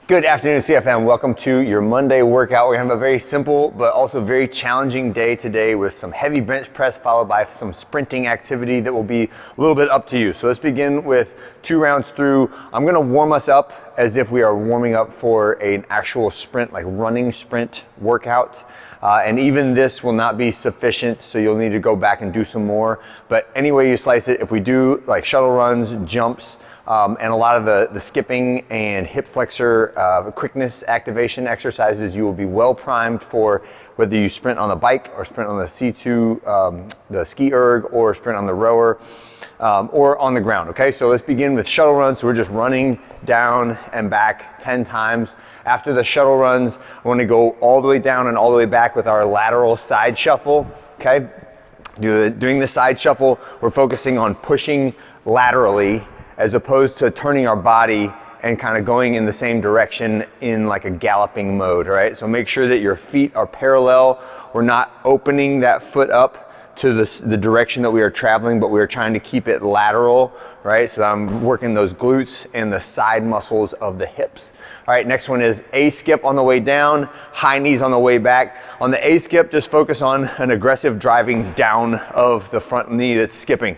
Good afternoon, CFM. Welcome to your Monday workout. We're gonna have a very simple but also very challenging day today with some heavy bench press followed by some sprinting activity that will be a little bit up to you. So let's begin with 2 rounds through. I'm gonna warm us up as if we are warming up for an actual sprint, like running sprint workout. And even this will not be sufficient, so you'll need to go back and do some more. But any way you slice it, if we do like shuttle runs, jumps, and a lot of the skipping and hip flexor quickness activation exercises, you will be well primed for whether you sprint on the bike or sprint on the C2, the ski erg, or sprint on the rower, or on the ground, okay? So let's begin with shuttle runs. So we're just running down and back 10 times. After the shuttle runs, I want to go all the way down and all the way back with our lateral side shuffle, okay? Doing the side shuffle, we're focusing on pushing laterally as opposed to turning our body and kind of going in the same direction in like a galloping mode, right? So make sure that your feet are parallel. We're not opening that foot up to the direction that we are traveling, but we are trying to keep it lateral, right? So I'm working those glutes and the side muscles of the hips. All right, next one is A skip on the way down, high knees on the way back. On the A skip, just focus on an aggressive driving down of the front knee that's skipping.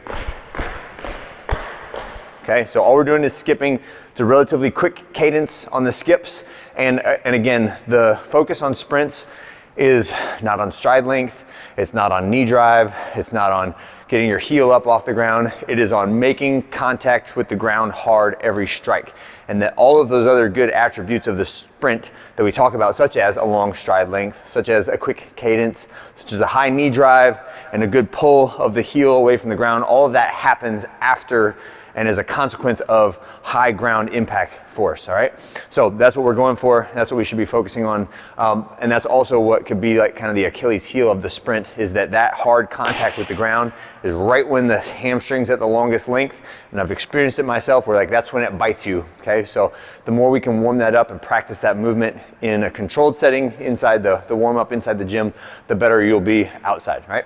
Okay, so all we're doing is skipping. It's a relatively quick cadence on the skips. And again, the focus on sprints is not on stride length, it's not on knee drive, it's not on getting your heel up off the ground. It is on making contact with the ground hard every strike. And that all of those other good attributes of the sprint that we talk about, such as a long stride length, such as a quick cadence, such as a high knee drive, and a good pull of the heel away from the ground, all of that happens after and as a consequence of high ground impact force, all right? So that's what we're going for. That's what we should be focusing on. And that's also what could be like kind of the Achilles heel of the sprint, is that hard contact with the ground is right when the hamstring's at the longest length. And I've experienced it myself where like that's when it bites you, okay? So the more we can warm that up and practice that movement in a controlled setting inside the warm up inside the gym, the better you'll be outside, right?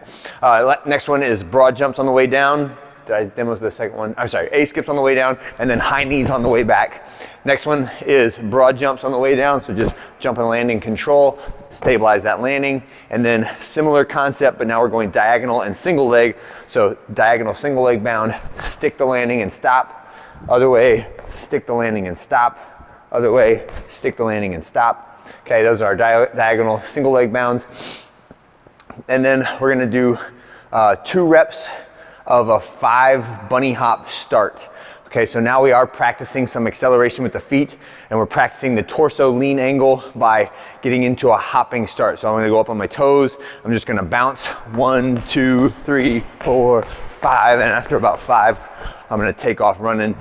Next one is broad jumps on the way down. Did I demo the second one? I'm sorry, A skips on the way down and then high knees on the way back. Next one is broad jumps on the way down. So just jump and landing control, stabilize that landing. And then similar concept, but now we're going diagonal and single leg. So diagonal single leg bound, stick the landing and stop. Other way, stick the landing and stop. Other way, stick the landing and stop. Okay, those are diagonal single leg bounds. And then we're gonna do 2 reps of a 5 bunny hop start. Okay, so now we are practicing some acceleration with the feet, and we're practicing the torso lean angle by getting into a hopping start. So I'm gonna go up on my toes. I'm just gonna bounce 1, 2, 3, 4, 5, and after about 5, I'm gonna take off running.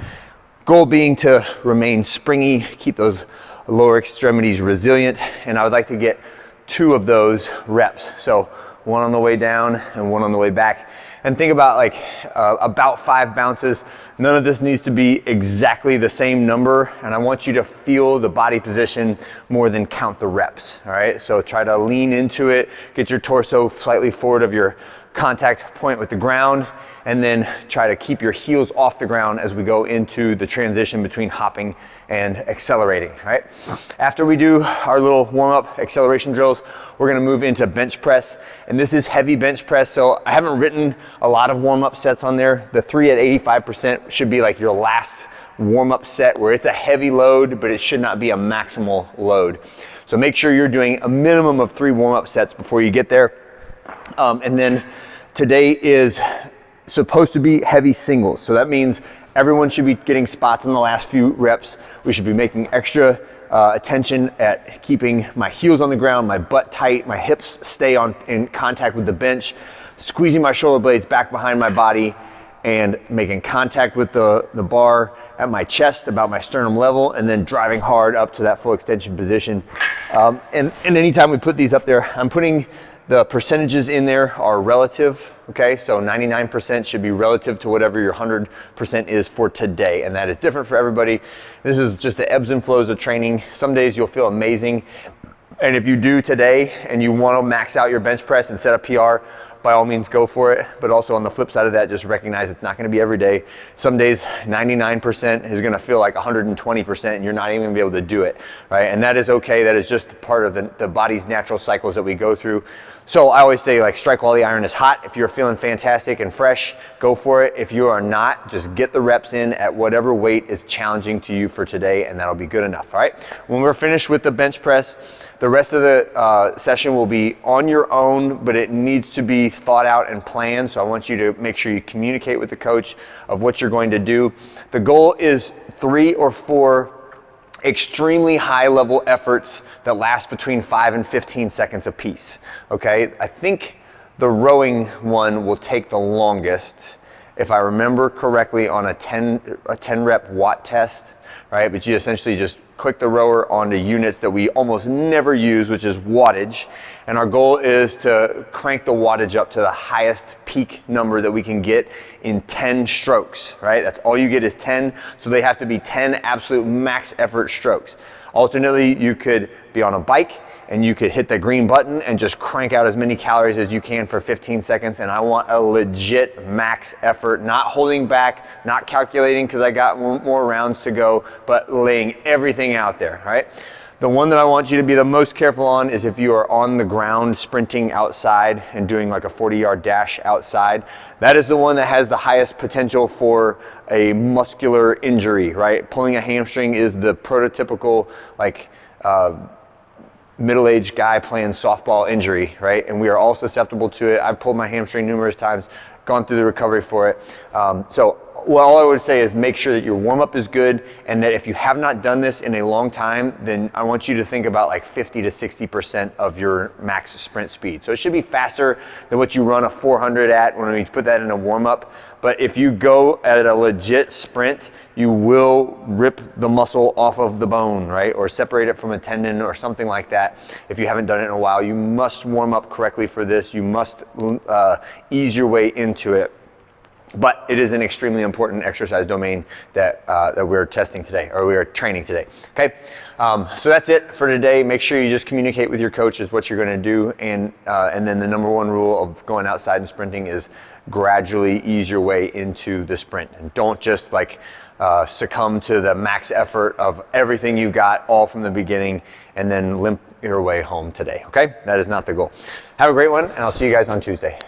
Goal being to remain springy, keep those lower extremities resilient, and I would like to get 2 of those reps. So 1 on the way down and 1 on the way back. And think about like about 5 bounces. None of this needs to be exactly the same number, and I want you to feel the body position more than count the reps, all right? So try to lean into it, get your torso slightly forward of your contact point with the ground, and then try to keep your heels off the ground as we go into the transition between hopping and accelerating, right? After we do our little warm-up acceleration drills, we're gonna move into bench press, and this is heavy bench press, so I haven't written a lot of warm-up sets on there. The 3 at 85% should be like your last warm-up set where it's a heavy load, but it should not be a maximal load. So make sure you're doing a minimum of 3 warm-up sets before you get there. And then today is supposed to be heavy singles, so that means everyone should be getting spots in the last few reps. We should be making extra attention at keeping my heels on the ground, my butt tight, my hips stay in contact with the bench, squeezing my shoulder blades back behind my body, and making contact with the bar at my chest, about my sternum level, and then driving hard up to that full extension position. And anytime we put these up there, I'm putting the percentages in there are relative, okay? So 99% should be relative to whatever your 100% is for today, and that is different for everybody. This is just the ebbs and flows of training. Some days you'll feel amazing, and if you do today and you want to max out your bench press and set a PR, by all means go for it. But also on the flip side of that, just recognize it's not gonna be every day. Some days 99% is gonna feel like 120% and you're not even gonna be able to do it, right? And that is okay. That is just part of the body's natural cycles that we go through. So I always say, like, strike while the iron is hot. If you're feeling fantastic and fresh, go for it. If you are not, just get the reps in at whatever weight is challenging to you for today, and that'll be good enough, all right? When we're finished with the bench press, the rest of the session will be on your own, but it needs to be thought out and planned. So I want you to make sure you communicate with the coach of what you're going to do. The goal is 3 or 4 extremely high level efforts that last between 5 and 15 seconds apiece, okay? I think the rowing one will take the longest, if I remember correctly, on a 10 rep watt test, right? But you essentially just click the rower onto units that we almost never use, which is wattage. And our goal is to crank the wattage up to the highest peak number that we can get in 10 strokes, right? That's all you get is 10. So they have to be 10 absolute max effort strokes. Alternately, you could be on a bike and you could hit the green button and just crank out as many calories as you can for 15 seconds. And I want a legit max effort, not holding back, not calculating because I got more rounds to go, but laying everything out there, right? The one that I want you to be the most careful on is if you are on the ground sprinting outside and doing like a 40-yard dash outside. That is the one that has the highest potential for a muscular injury, right? Pulling a hamstring is the prototypical, like, middle-aged guy playing softball injury, right? And we are all susceptible to it. I've pulled my hamstring numerous times, gone through the recovery for it. Well, all I would say is make sure that your warm-up is good, and that if you have not done this in a long time, then I want you to think about like 50 to 60% of your max sprint speed. So it should be faster than what you run a 400 at when we put that in a warm-up. But if you go at a legit sprint, you will rip the muscle off of the bone, right? Or separate it from a tendon or something like that. If you haven't done it in a while, you must warm up correctly for this. You must ease your way into it. But it is an extremely important exercise domain that we're testing today, or we are training today, okay? So that's it for today. Make sure you just communicate with your coach is what you're gonna do, and then the number one rule of going outside and sprinting is gradually ease your way into the sprint. And don't just like succumb to the max effort of everything you got all from the beginning and then limp your way home today, okay? That is not the goal. Have a great one, and I'll see you guys on Tuesday.